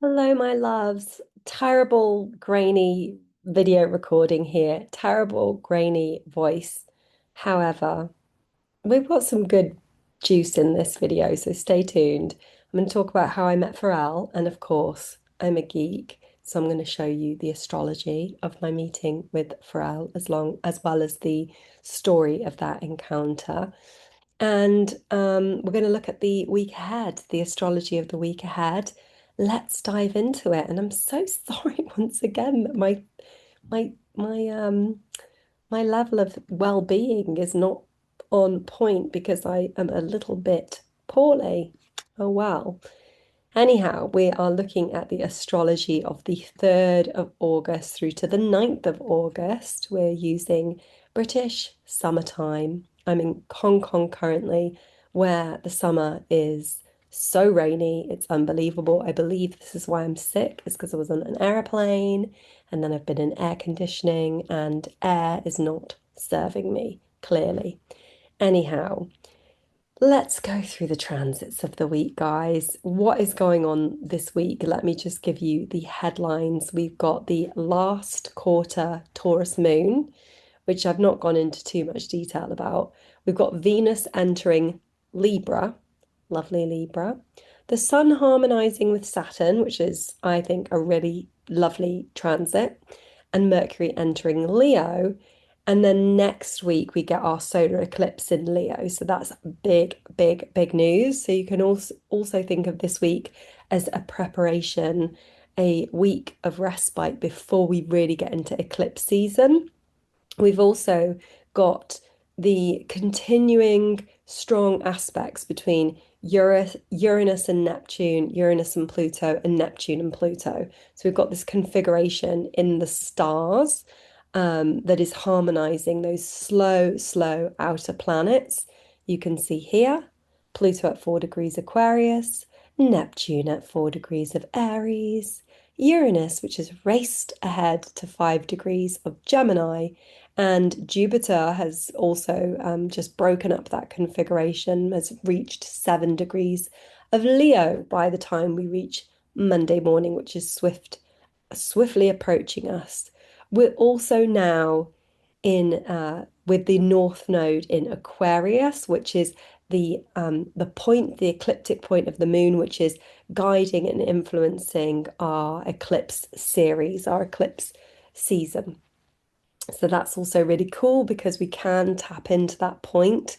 Hello, my loves. Terrible, grainy video recording here. Terrible, grainy voice. However, we've got some good juice in this video, so stay tuned. I'm going to talk about how I met Pharrell, and of course, I'm a geek, so I'm going to show you the astrology of my meeting with Pharrell, as well as the story of that encounter. And we're going to look at the week ahead, the astrology of the week ahead. Let's dive into it. And I'm so sorry once again that my my level of well-being is not on point because I am a little bit poorly. Oh well. Anyhow, we are looking at the astrology of the 3rd of August through to the 9th of August. We're using British summertime. I'm in Hong Kong currently, where the summer is so rainy. It's unbelievable. I believe this is why I'm sick, is because I was on an airplane and then I've been in air conditioning and air is not serving me, clearly. Anyhow, let's go through the transits of the week, guys. What is going on this week? Let me just give you the headlines. We've got the last quarter Taurus moon, which I've not gone into too much detail about. We've got Venus entering Libra, lovely Libra. The Sun harmonizing with Saturn, which is, I think, a really lovely transit, and Mercury entering Leo. And then next week we get our solar eclipse in Leo. So that's big, big, big news. So you can also think of this week as a preparation, a week of respite before we really get into eclipse season. We've also got the continuing strong aspects between Uranus and Neptune, Uranus and Pluto, and Neptune and Pluto. So we've got this configuration in the stars that is harmonizing those slow, slow outer planets. You can see here Pluto at 4 degrees Aquarius, Neptune at 4 degrees of Aries, Uranus, which has raced ahead to 5 degrees of Gemini, and Jupiter has also just broken up that configuration, has reached 7 degrees of Leo by the time we reach Monday morning, which is swiftly approaching us. We're also now in with the North Node in Aquarius, which is the point, the ecliptic point of the moon, which is guiding and influencing our eclipse series, our eclipse season. So that's also really cool because we can tap into that point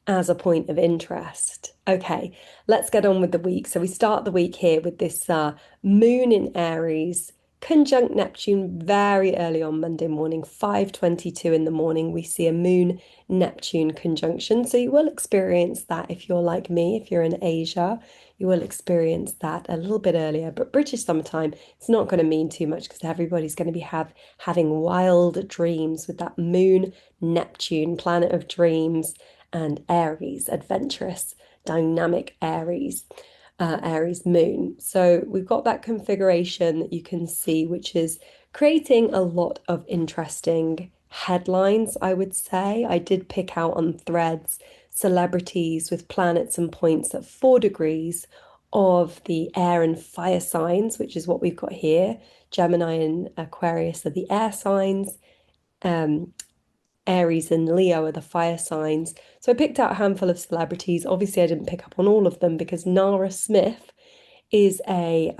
as a point of interest. Okay, let's get on with the week. So we start the week here with this moon in Aries, conjunct Neptune very early on Monday morning, 5:22 in the morning. We see a moon Neptune conjunction. So you will experience that if you're like me, if you're in Asia, you will experience that a little bit earlier. But British summertime, it's not going to mean too much because everybody's going to be having wild dreams with that moon Neptune, planet of dreams, and Aries, adventurous, dynamic Aries. Aries moon. So we've got that configuration that you can see, which is creating a lot of interesting headlines, I would say. I did pick out on threads celebrities with planets and points at 4 degrees of the air and fire signs, which is what we've got here. Gemini and Aquarius are the air signs. Um, Aries and Leo are the fire signs. So I picked out a handful of celebrities. Obviously, I didn't pick up on all of them because Nara Smith is a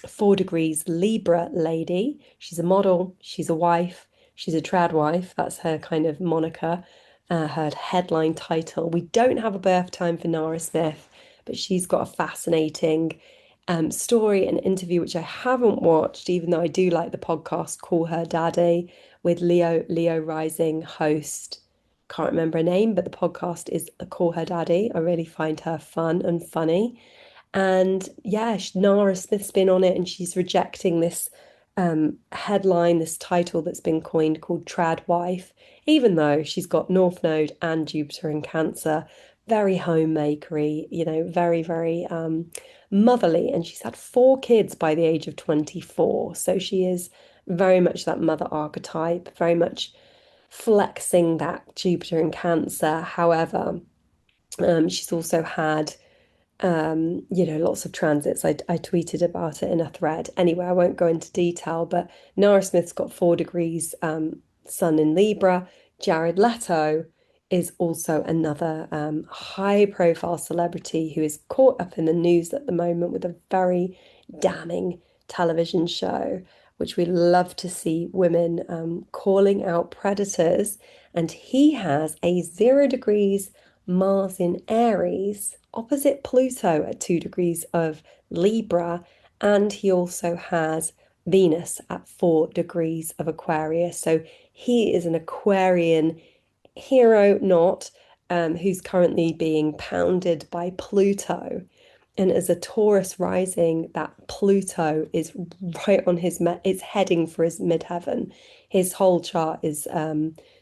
4 degrees Libra lady. She's a model, she's a wife, she's a trad wife. That's her kind of moniker, her headline title. We don't have a birth time for Nara Smith, but she's got a fascinating story and interview, which I haven't watched, even though I do like the podcast Call Her Daddy with Leo Rising host. Can't remember her name, but the podcast is Call Her Daddy. I really find her fun and funny. And yeah, Nara Smith's been on it and she's rejecting this headline, this title that's been coined called Trad Wife, even though she's got North Node and Jupiter in Cancer, very homemakery, very, very motherly. And she's had 4 kids by the age of 24. So she is very much that mother archetype, very much flexing that Jupiter in Cancer. However, she's also had Lots of transits. I tweeted about it in a thread. Anyway, I won't go into detail, but Nara Smith's got 4 degrees Sun in Libra. Jared Leto is also another high-profile celebrity who is caught up in the news at the moment with a very damning television show, which we love to see women calling out predators. And he has a 0 degrees Mars in Aries, opposite Pluto at 2 degrees of Libra, and he also has Venus at 4 degrees of Aquarius. So he is an Aquarian hero, not who's currently being pounded by Pluto. And as a Taurus rising, that Pluto is right on it's heading for his midheaven. His whole chart is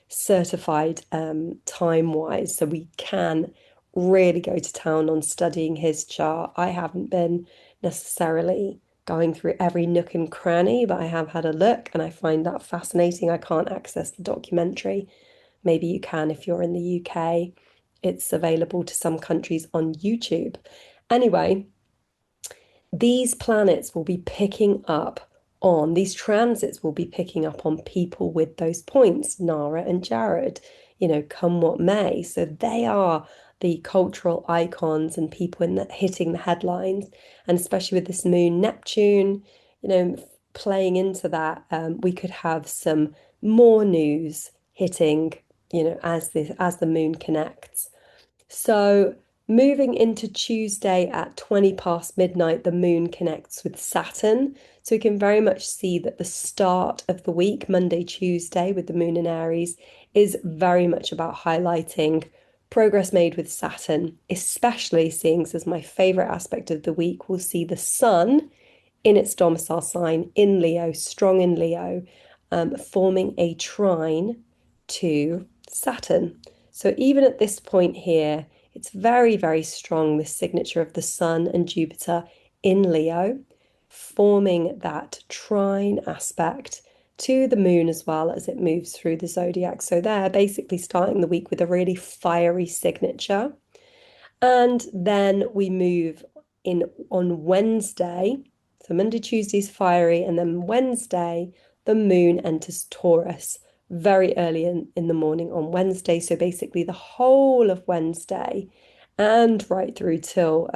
certified time-wise, so we can really go to town on studying his chart. I haven't been necessarily going through every nook and cranny, but I have had a look and I find that fascinating. I can't access the documentary. Maybe you can if you're in the UK. It's available to some countries on YouTube. Anyway, these planets will be picking up on, these transits will be picking up on people with those points, Nara and Jared, come what may. So they are the cultural icons and people hitting the headlines. And especially with this moon Neptune, playing into that, we could have some more news hitting, as the moon connects. So, moving into Tuesday at 20 past midnight, the moon connects with Saturn. So, we can very much see that the start of the week, Monday, Tuesday, with the moon in Aries, is very much about highlighting progress made with Saturn, especially seeing as my favorite aspect of the week, we'll see the sun in its domicile sign in Leo, strong in Leo, forming a trine to Saturn. So even at this point here, it's very, very strong, this signature of the Sun and Jupiter in Leo, forming that trine aspect to the moon as well as it moves through the zodiac. So they're basically starting the week with a really fiery signature. And then we move in on Wednesday. So Monday, Tuesday's fiery, and then Wednesday, the moon enters Taurus very early in the morning on Wednesday. So basically, the whole of Wednesday and right through till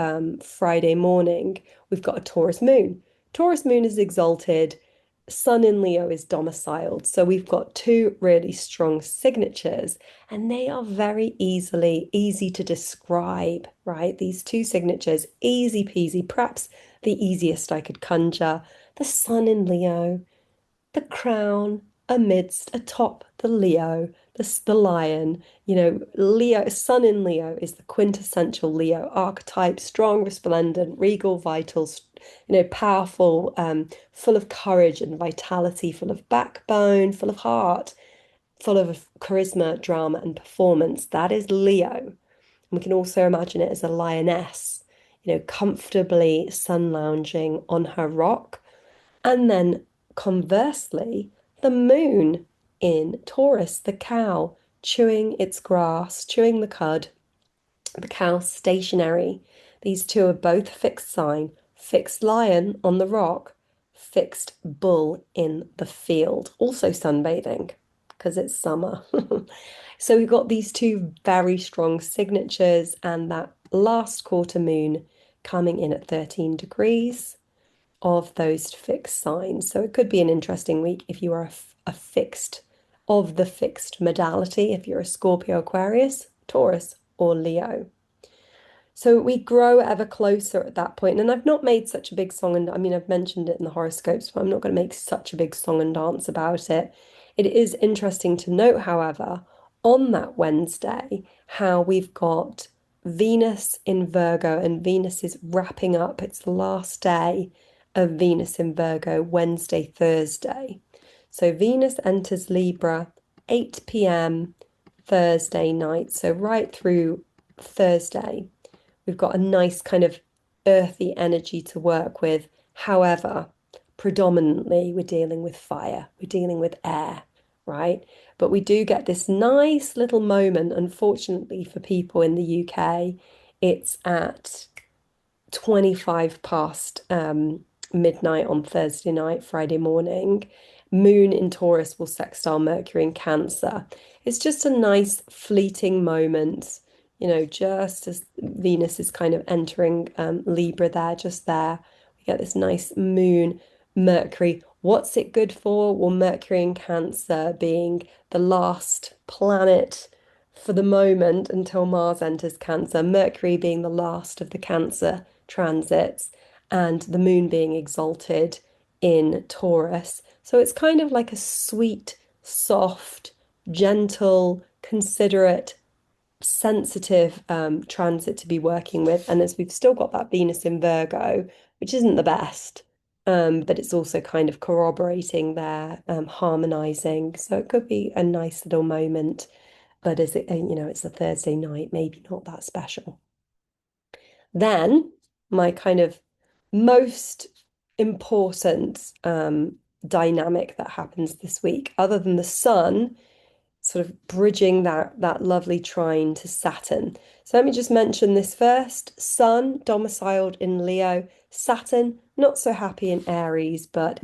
Friday morning, we've got a Taurus moon. Taurus moon is exalted, Sun in Leo is domiciled. So we've got two really strong signatures, and they are very easy to describe, right? These two signatures, easy peasy, perhaps the easiest I could conjure. The Sun in Leo, the crown amidst atop the Leo, the lion. Leo, Sun in Leo is the quintessential Leo archetype, strong, resplendent, regal, vital, powerful, full of courage and vitality, full of backbone, full of heart, full of charisma, drama, and performance. That is Leo. And we can also imagine it as a lioness, comfortably sun lounging on her rock. And then conversely, the moon in Taurus, the cow, chewing its grass, chewing the cud, the cow stationary. These two are both fixed sign, fixed lion on the rock, fixed bull in the field, also sunbathing because it's summer. So we've got these two very strong signatures, and that last quarter moon coming in at 13 degrees of those fixed signs. So it could be an interesting week if you are a fixed of the fixed modality, if you're a Scorpio, Aquarius, Taurus, or Leo. So we grow ever closer at that point. And I've not made such a big song, and I mean, I've mentioned it in the horoscopes, but I'm not going to make such a big song and dance about it. It is interesting to note, however, on that Wednesday, how we've got Venus in Virgo, and Venus is wrapping up. It's the last day of Venus in Virgo, Wednesday, Thursday. So Venus enters Libra 8 p.m. Thursday night. So right through Thursday, we've got a nice kind of earthy energy to work with. However, predominantly we're dealing with fire, we're dealing with air, right? But we do get this nice little moment, unfortunately for people in the UK, it's at 25 past midnight on Thursday night, Friday morning. Moon in Taurus will sextile Mercury in Cancer. It's just a nice fleeting moment, just as Venus is kind of entering Libra there, just there. We get this nice moon, Mercury. What's it good for? Well, Mercury in Cancer being the last planet for the moment until Mars enters Cancer, Mercury being the last of the Cancer transits, and the moon being exalted in Taurus. So it's kind of like a sweet, soft, gentle, considerate, sensitive transit to be working with. And as we've still got that Venus in Virgo, which isn't the best, but it's also kind of corroborating there, harmonizing. So it could be a nice little moment. But is it, it's a Thursday night, maybe not that special. Then my kind of most important dynamic that happens this week, other than the sun sort of bridging that lovely trine to Saturn. So let me just mention this first. Sun domiciled in Leo, Saturn not so happy in Aries, but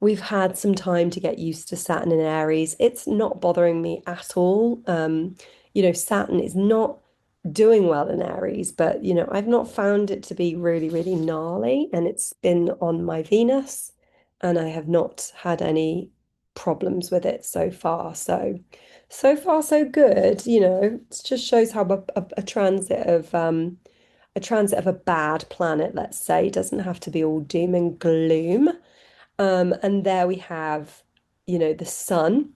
we've had some time to get used to Saturn in Aries. It's not bothering me at all. Saturn is not doing well in Aries, but I've not found it to be really, really gnarly, and it's been on my Venus, and I have not had any problems with it so far. So far so good. It just shows how a transit of a bad planet, let's say, doesn't have to be all doom and gloom. And there we have, the sun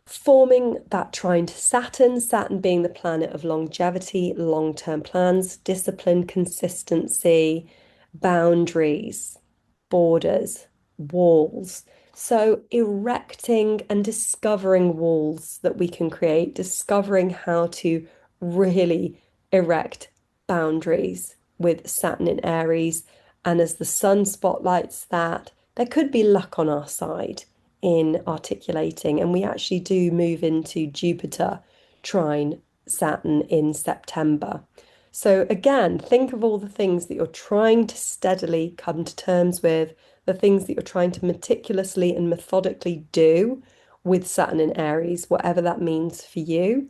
forming that trine to Saturn, Saturn being the planet of longevity, long-term plans, discipline, consistency, boundaries, borders, walls. So erecting and discovering walls that we can create, discovering how to really erect boundaries with Saturn in Aries. And as the sun spotlights that, there could be luck on our side in articulating. And we actually do move into Jupiter trine Saturn in September. So again, think of all the things that you're trying to steadily come to terms with, the things that you're trying to meticulously and methodically do with Saturn in Aries, whatever that means for you.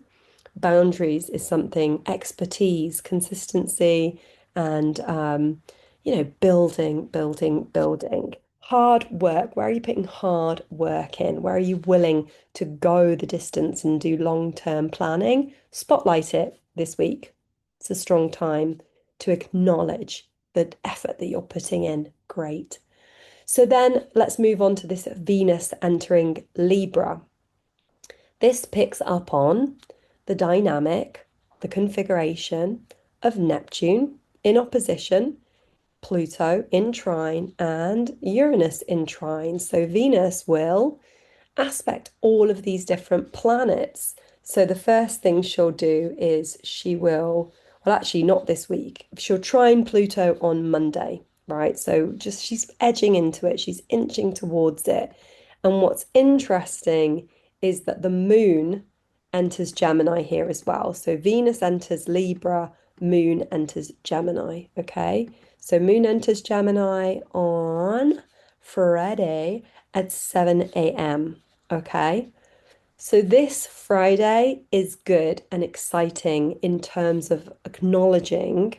Boundaries is something, expertise, consistency, and building, building, building. Hard work. Where are you putting hard work in? Where are you willing to go the distance and do long-term planning? Spotlight it this week. It's a strong time to acknowledge the effort that you're putting in. Great. So then let's move on to this Venus entering Libra. This picks up on the dynamic, the configuration of Neptune in opposition, Pluto in trine, and Uranus in trine. So Venus will aspect all of these different planets. So the first thing she'll do is well, actually not this week. She'll trine Pluto on Monday, right? So just she's edging into it, she's inching towards it. And what's interesting is that the moon enters Gemini here as well. So Venus enters Libra, moon enters Gemini, okay? So moon enters Gemini on Friday at 7 a.m. Okay. So this Friday is good and exciting in terms of acknowledging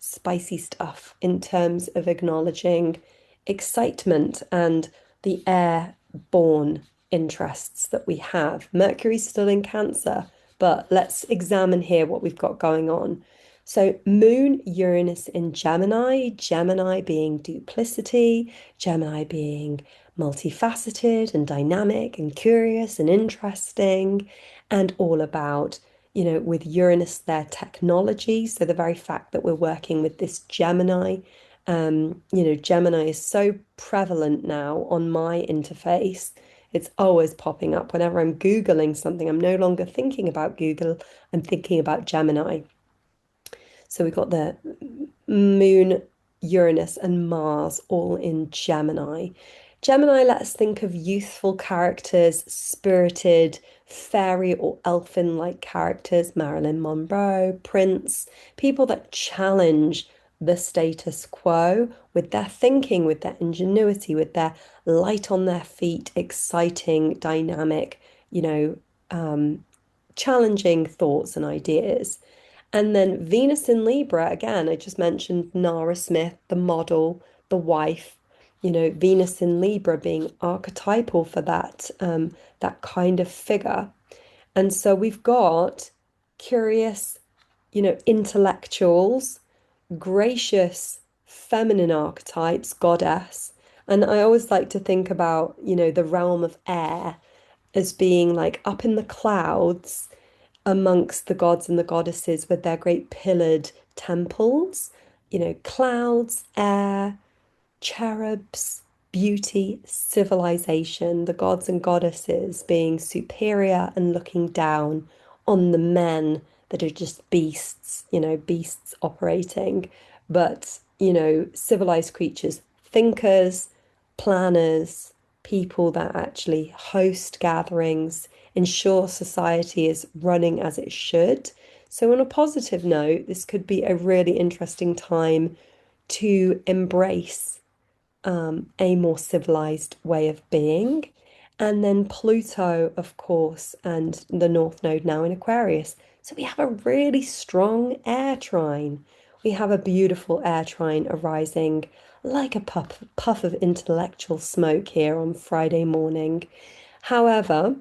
spicy stuff, in terms of acknowledging excitement and the airborne interests that we have. Mercury's still in Cancer, but let's examine here what we've got going on. So, Moon, Uranus in Gemini, Gemini being duplicity, Gemini being multifaceted and dynamic and curious and interesting, and all about, with Uranus, their technology. So, the very fact that we're working with this Gemini, Gemini is so prevalent now on my interface. It's always popping up whenever I'm Googling something. I'm no longer thinking about Google, I'm thinking about Gemini. So we've got the Moon, Uranus, and Mars all in Gemini. Gemini, let us think of youthful characters, spirited, fairy or elfin-like characters, Marilyn Monroe, Prince, people that challenge the status quo with their thinking, with their ingenuity, with their light on their feet, exciting, dynamic, you know, challenging thoughts and ideas. And then Venus in Libra, again, I just mentioned Nara Smith, the model, the wife, Venus in Libra being archetypal for that kind of figure. And so we've got curious, intellectuals, gracious, feminine archetypes, goddess. And I always like to think about, the realm of air as being like up in the clouds amongst the gods and the goddesses with their great pillared temples, clouds, air, cherubs, beauty, civilization, the gods and goddesses being superior and looking down on the men that are just beasts, beasts operating, but, civilized creatures, thinkers, planners, people that actually host gatherings, ensure society is running as it should. So, on a positive note, this could be a really interesting time to embrace a more civilized way of being. And then Pluto, of course, and the North Node now in Aquarius. So we have a really strong air trine. We have a beautiful air trine arising like a puff of intellectual smoke here on Friday morning. However,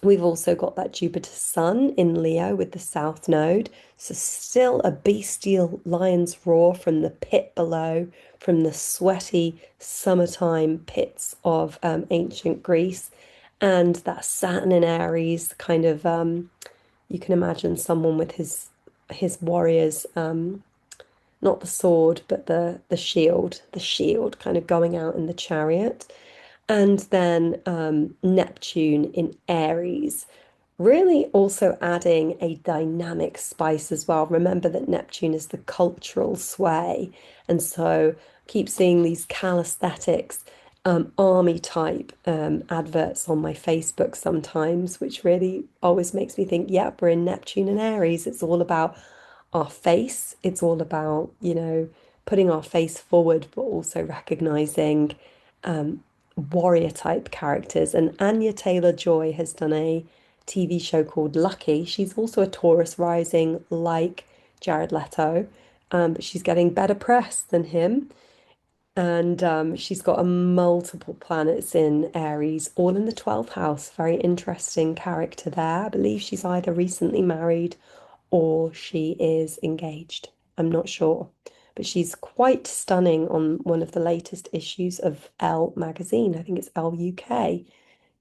we've also got that Jupiter Sun in Leo with the South Node. So, still a bestial lion's roar from the pit below, from the sweaty summertime pits of ancient Greece. And that Saturn in Aries, kind of, you can imagine someone with his warriors, not the sword, but the shield kind of going out in the chariot. And then Neptune in Aries, really also adding a dynamic spice as well. Remember that Neptune is the cultural sway. And so keep seeing these calisthenics, army type adverts on my Facebook sometimes, which really always makes me think, yep, we're in Neptune and Aries. It's all about our face. It's all about, putting our face forward, but also recognizing warrior type characters. And Anya Taylor-Joy has done a TV show called Lucky. She's also a Taurus rising like Jared Leto, but she's getting better press than him. And she's got a multiple planets in Aries, all in the 12th house. Very interesting character there. I believe she's either recently married or she is engaged. I'm not sure. But she's quite stunning on one of the latest issues of Elle magazine. I think it's Elle UK,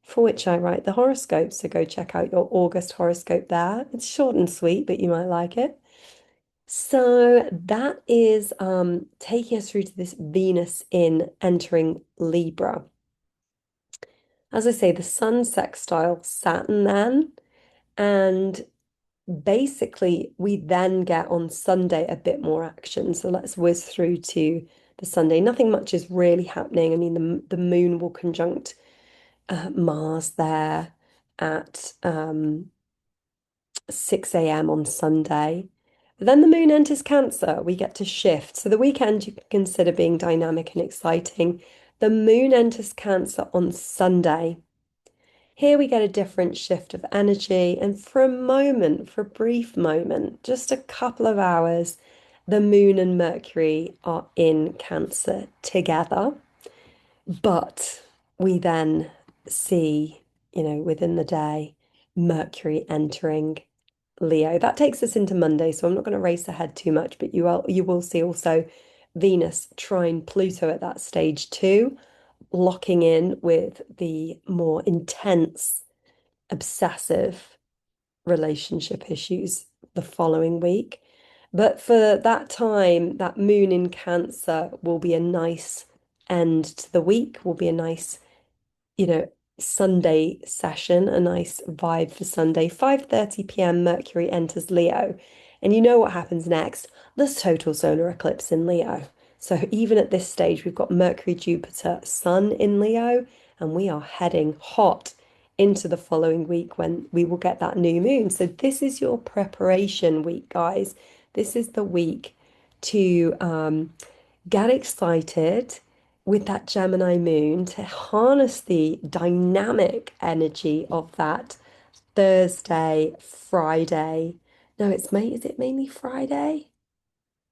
for which I write the horoscopes. So go check out your August horoscope there. It's short and sweet, but you might like it. So that is taking us through to this Venus in entering Libra. As I say, the Sun sextile Saturn then, and basically we then get on Sunday a bit more action. So let's whiz through to the Sunday. Nothing much is really happening. I mean, the moon will conjunct Mars there at 6 a.m. on Sunday. But then the moon enters Cancer. We get to shift. So the weekend you can consider being dynamic and exciting. The moon enters Cancer on Sunday. Here we get a different shift of energy. And for a moment, for a brief moment, just a couple of hours, the moon and Mercury are in Cancer together. But we then see, within the day, Mercury entering Leo. That takes us into Monday, so I'm not going to race ahead too much, but you will see also Venus trine Pluto at that stage too, locking in with the more intense, obsessive relationship issues the following week. But for that time, that moon in Cancer will be a nice end to the week, will be a nice, you know, Sunday session, a nice vibe for Sunday. 5:30 p.m. Mercury enters Leo. And you know what happens next? There's total solar eclipse in Leo. So even at this stage, we've got Mercury, Jupiter, Sun in Leo, and we are heading hot into the following week when we will get that new moon. So this is your preparation week, guys. This is the week to get excited with that Gemini moon to harness the dynamic energy of that Thursday, Friday. No, is it mainly Friday?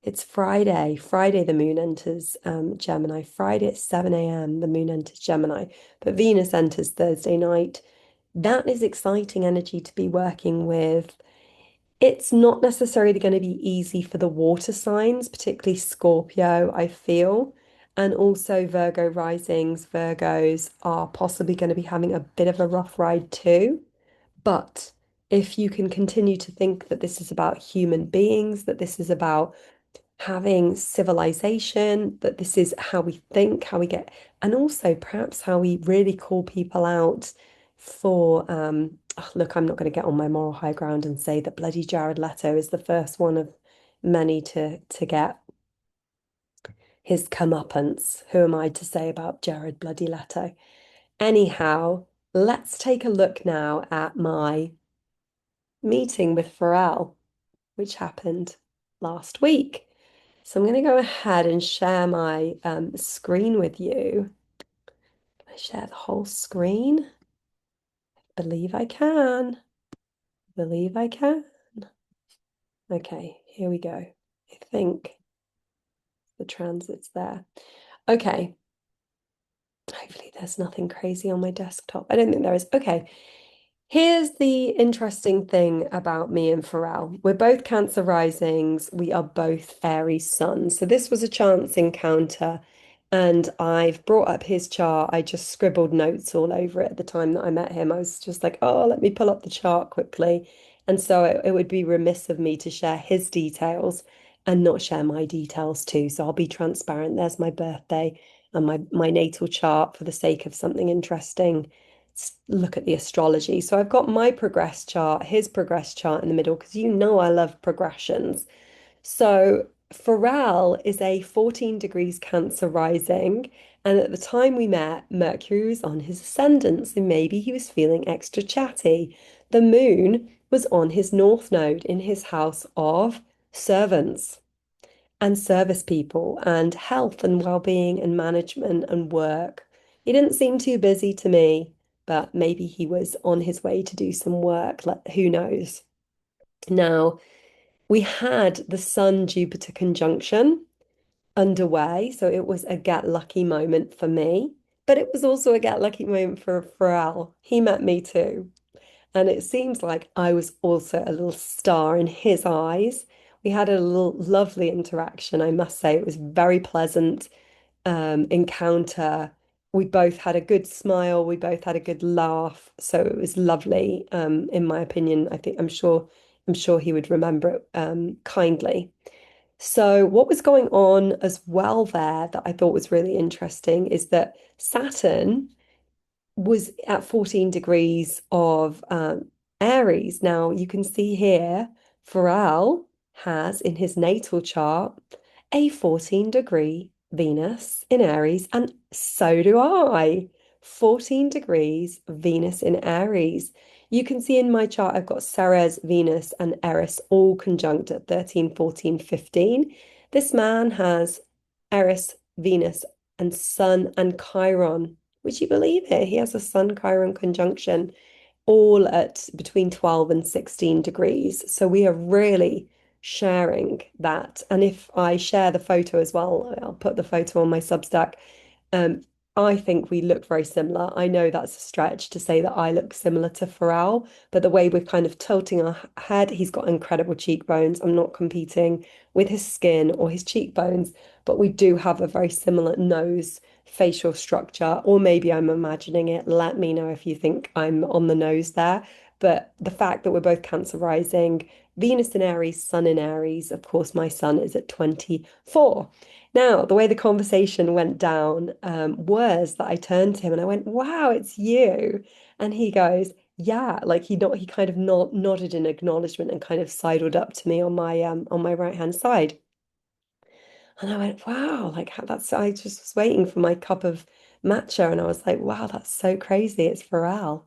It's Friday. Friday, the moon enters Gemini. Friday at 7 a.m., the moon enters Gemini. But Venus enters Thursday night. That is exciting energy to be working with. It's not necessarily going to be easy for the water signs, particularly Scorpio, I feel. And also Virgo risings, Virgos are possibly going to be having a bit of a rough ride too. But if you can continue to think that this is about human beings, that this is about having civilization, that this is how we think, how we get, and also perhaps how we really call people out for, oh, look, I'm not going to get on my moral high ground and say that bloody Jared Leto is the first one of many to get his comeuppance. Who am I to say about Jared bloody Leto? Anyhow, let's take a look now at my meeting with Pharrell, which happened last week. So I'm going to go ahead and share my screen with you. Can I share the whole screen? Believe I can. Believe I can. Okay, here we go. I think the transit's there. Okay. Hopefully there's nothing crazy on my desktop. I don't think there is. Okay. Here's the interesting thing about me and Pharrell. We're both Cancer risings. We are both Aries suns. So this was a chance encounter, and I've brought up his chart. I just scribbled notes all over it at the time that I met him. I was just like, oh, let me pull up the chart quickly. And so it would be remiss of me to share his details and not share my details too. So I'll be transparent. There's my birthday and my natal chart for the sake of something interesting. Look at the astrology. So I've got my progress chart, his progress chart in the middle, because you know I love progressions. So Pharrell is a 14 degrees Cancer rising. And at the time we met, Mercury was on his ascendant. So maybe he was feeling extra chatty. The moon was on his north node in his house of servants and service people and health and well-being and management and work. He didn't seem too busy to me, but maybe he was on his way to do some work. Who knows? Now, we had the Sun-Jupiter conjunction underway, so it was a get lucky moment for me, but it was also a get lucky moment for Pharrell. He met me too. And it seems like I was also a little star in his eyes. We had a little lovely interaction, I must say. It was very pleasant encounter. We both had a good smile. We both had a good laugh. So it was lovely, in my opinion. I'm sure he would remember it kindly. So what was going on as well there that I thought was really interesting is that Saturn was at 14 degrees of Aries. Now you can see here, Pharrell has in his natal chart a 14-degree Venus in Aries, and so do I. 14 degrees Venus in Aries. You can see in my chart, I've got Ceres, Venus, and Eris all conjunct at 13, 14, 15. This man has Eris, Venus, and Sun and Chiron. Would you believe it? He has a Sun Chiron conjunction all at between 12 and 16 degrees. So we are really sharing that. And if I share the photo as well, I'll put the photo on my Substack. Um, I think we look very similar. I know that's a stretch to say that I look similar to Pharrell, but the way we're kind of tilting our head, he's got incredible cheekbones. I'm not competing with his skin or his cheekbones, but we do have a very similar nose, facial structure, or maybe I'm imagining it. Let me know if you think I'm on the nose there. But the fact that we're both Cancer rising, Venus in Aries, Sun in Aries, of course, my sun is at 24. Now, the way the conversation went down was that I turned to him and I went, "Wow, it's you." And he goes, "Yeah," like he kind of nodded in acknowledgement and kind of sidled up to me on my right hand side. And I went, "Wow, like that's." I just was waiting for my cup of matcha, and I was like, "Wow, that's so crazy. It's Pharrell."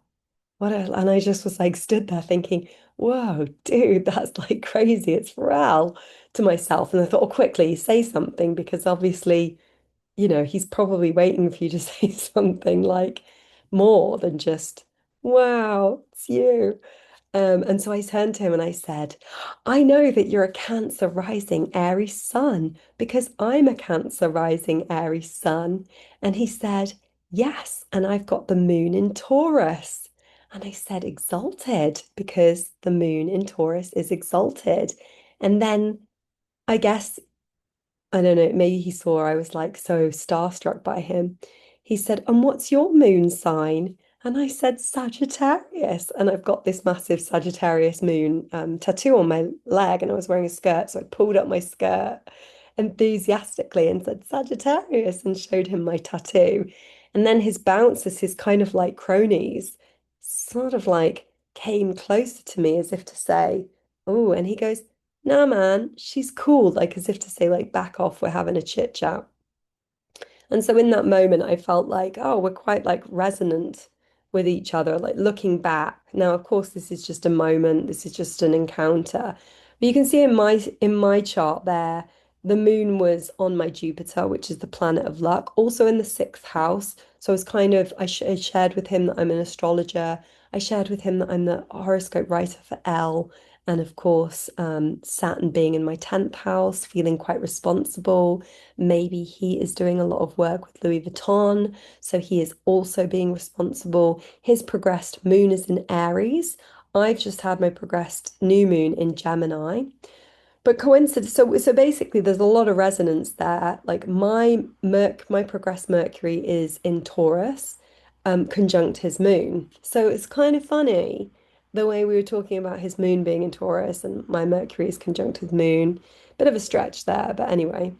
And I just was like stood there thinking, whoa, dude, that's like crazy. It's Pharrell to myself. And I thought, oh, quickly say something because obviously, he's probably waiting for you to say something like more than just, wow, it's you. And so I turned to him and I said, I know that you're a Cancer rising Aries sun because I'm a Cancer rising Aries sun. And he said, yes, and I've got the moon in Taurus. And I said, exalted, because the moon in Taurus is exalted. And then I guess I don't know, maybe he saw I was like so starstruck by him. He said, and what's your moon sign? And I said, Sagittarius. And I've got this massive Sagittarius moon tattoo on my leg, and I was wearing a skirt. So I pulled up my skirt enthusiastically and said, Sagittarius, and showed him my tattoo. And then his bouncers, his kind of like cronies, sort of like came closer to me as if to say, oh, and he goes, nah, man, she's cool, like as if to say, like, back off, we're having a chit chat. And so in that moment, I felt like, oh, we're quite like resonant with each other, like looking back. Now, of course, this is just a moment, this is just an encounter. But you can see in my chart there, the moon was on my Jupiter, which is the planet of luck, also in the sixth house. So I was kind of, I shared with him that I'm an astrologer. I shared with him that I'm the horoscope writer for Elle. And of course, Saturn being in my 10th house, feeling quite responsible. Maybe he is doing a lot of work with Louis Vuitton, so he is also being responsible. His progressed moon is in Aries. I've just had my progressed new moon in Gemini. But coincidence, so basically there's a lot of resonance there. Like my progressed Mercury is in Taurus, conjunct his moon. So it's kind of funny the way we were talking about his moon being in Taurus and my Mercury is conjunct his moon. Bit of a stretch there, but anyway.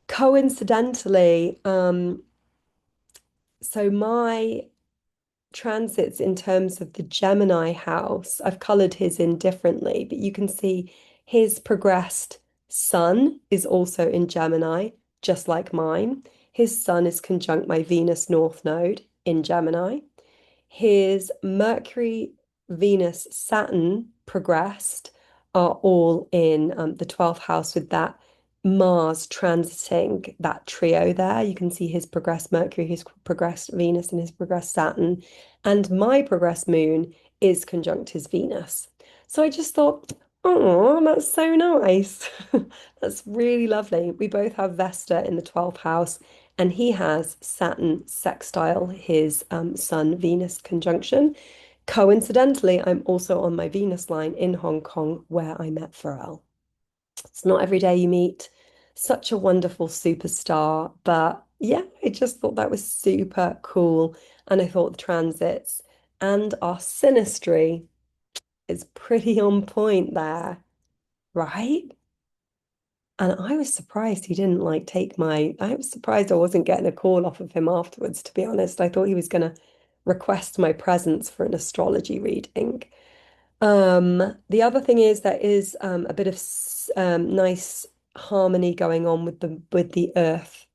Coincidentally, so my transits in terms of the Gemini house, I've colored his in differently, but you can see his progressed sun is also in Gemini, just like mine. His sun is conjunct my Venus North Node in Gemini. His Mercury, Venus, Saturn progressed are all in the 12th house with that Mars transiting that trio there. You can see his progressed Mercury, his progressed Venus, and his progressed Saturn. And my progressed moon is conjunct his Venus. So I just thought, oh, that's so nice. That's really lovely. We both have Vesta in the 12th house, and he has Saturn sextile his Sun Venus conjunction. Coincidentally, I'm also on my Venus line in Hong Kong where I met Pharrell. It's not every day you meet such a wonderful superstar, but yeah, I just thought that was super cool. And I thought the transits and our synastry is pretty on point there, right? And I was surprised he didn't like take I was surprised I wasn't getting a call off of him afterwards, to be honest. I thought he was going to request my presence for an astrology reading. The other thing is there is a bit of nice harmony going on with the Earth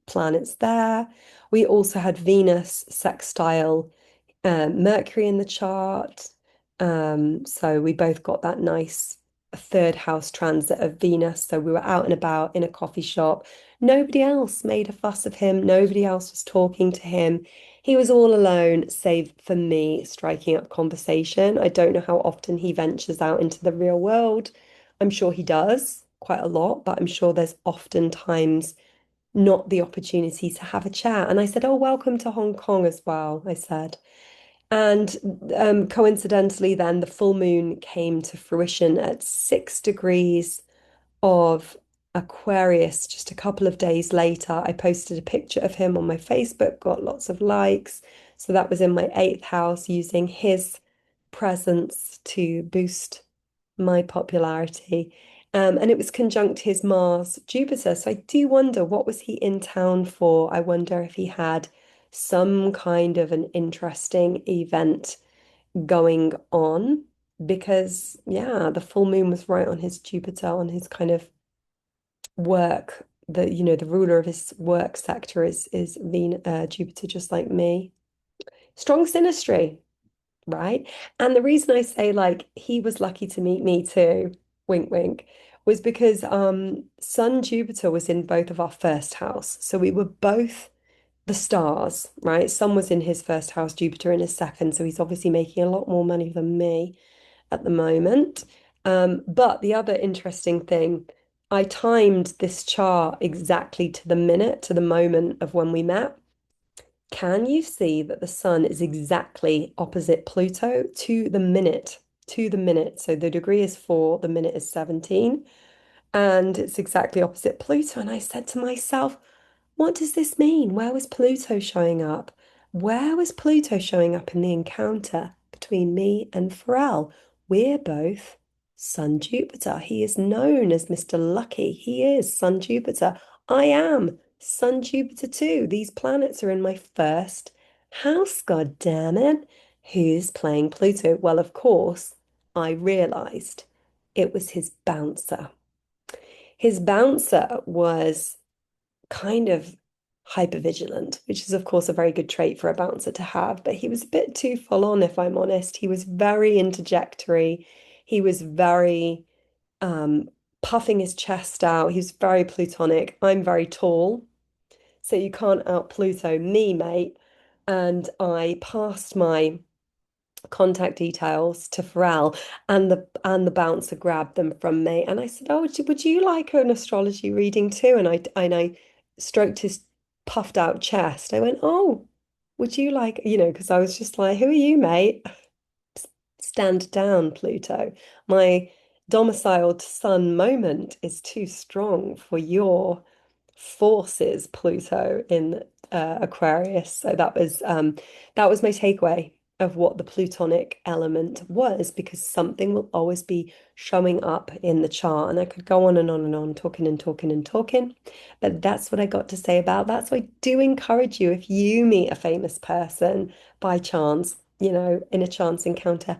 planets there. We also had Venus sextile Mercury in the chart. So we both got that nice third house transit of Venus. So we were out and about in a coffee shop. Nobody else made a fuss of him. Nobody else was talking to him. He was all alone, save for me striking up conversation. I don't know how often he ventures out into the real world. I'm sure he does quite a lot, but I'm sure there's often times not the opportunity to have a chat. And I said, oh, welcome to Hong Kong as well, I said. And coincidentally, then the full moon came to fruition at 6 degrees of Aquarius just a couple of days later. I posted a picture of him on my Facebook, got lots of likes. So that was in my eighth house, using his presence to boost my popularity. And it was conjunct his Mars Jupiter. So I do wonder, what was he in town for? I wonder if he had some kind of an interesting event going on because, yeah, the full moon was right on his Jupiter, on his kind of work. The ruler of his work sector is Jupiter, just like me. Strong synastry. right? And the reason I say like he was lucky to meet me too, wink wink, was because Sun Jupiter was in both of our first house. So we were both the stars, right? Sun was in his first house, Jupiter in his second, so he's obviously making a lot more money than me at the moment. But the other interesting thing, I timed this chart exactly to the minute, to the moment of when we met. Can you see that the sun is exactly opposite Pluto to the minute? To the minute. So the degree is 4, the minute is 17, and it's exactly opposite Pluto. And I said to myself, what does this mean? Where was Pluto showing up? Where was Pluto showing up in the encounter between me and Pharrell? We're both Sun Jupiter. He is known as Mr. Lucky. He is Sun Jupiter. I am Sun Jupiter too. These planets are in my first house, god damn it. Who's playing Pluto? Well, of course, I realized it was his bouncer. His bouncer was kind of hypervigilant, which is, of course, a very good trait for a bouncer to have. But he was a bit too full on, if I'm honest. He was very interjectory. He was very um, puffing his chest out. He was very plutonic. I'm very tall, so you can't out Pluto me, mate. And I passed my contact details to Pharrell, and the bouncer grabbed them from me, and I said, "Oh, would you like an astrology reading too?" And I stroked his puffed out chest. I went, "Oh, would you like, because I was just like, who are you, mate? Stand down, Pluto. My domiciled sun moment is too strong for your forces, Pluto in Aquarius." So that was my takeaway of what the plutonic element was, because something will always be showing up in the chart. And I could go on and on and on, talking and talking and talking. But that's what I got to say about that. So I do encourage you, if you meet a famous person by chance, in a chance encounter,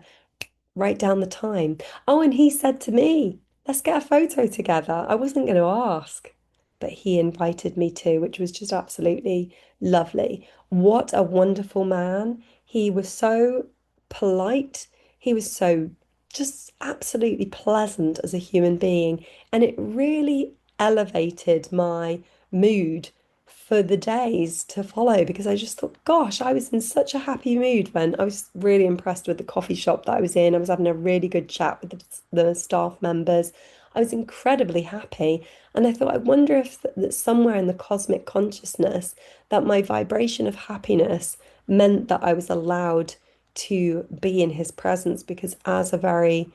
write down the time. Oh, and he said to me, let's get a photo together. I wasn't going to ask, but he invited me to, which was just absolutely lovely. What a wonderful man. He was so polite. He was so just absolutely pleasant as a human being. And it really elevated my mood for the days to follow, because I just thought, gosh, I was in such a happy mood when I was really impressed with the coffee shop that I was in. I was having a really good chat with the staff members. I was incredibly happy. And I thought, I wonder if that somewhere in the cosmic consciousness, that my vibration of happiness meant that I was allowed to be in his presence, because as a very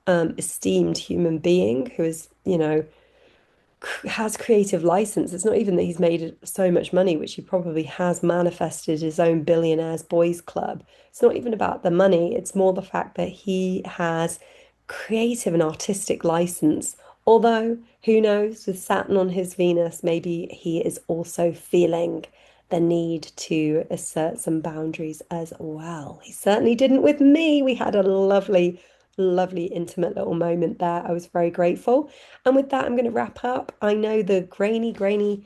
esteemed human being who is, has creative license. It's not even that he's made so much money, which he probably has manifested his own billionaires boys club. It's not even about the money. It's more the fact that he has creative and artistic license. Although, who knows, with Saturn on his Venus, maybe he is also feeling the need to assert some boundaries as well. He certainly didn't with me. We had a lovely, lovely, intimate little moment there. I was very grateful. And with that, I'm going to wrap up. I know the grainy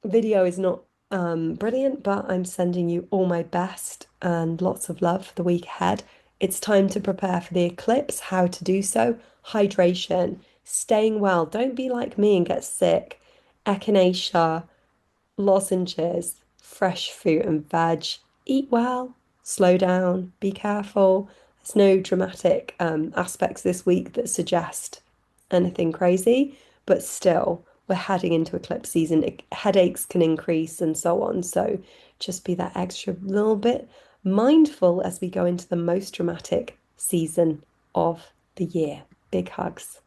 video is not brilliant, but I'm sending you all my best and lots of love for the week ahead. It's time to prepare for the eclipse. How to do so? Hydration, staying well. Don't be like me and get sick. Echinacea, lozenges, fresh fruit and veg. Eat well, slow down, be careful. There's no dramatic aspects this week that suggest anything crazy, but still, we're heading into eclipse season. Headaches can increase and so on. So just be that extra little bit mindful as we go into the most dramatic season of the year. Big hugs.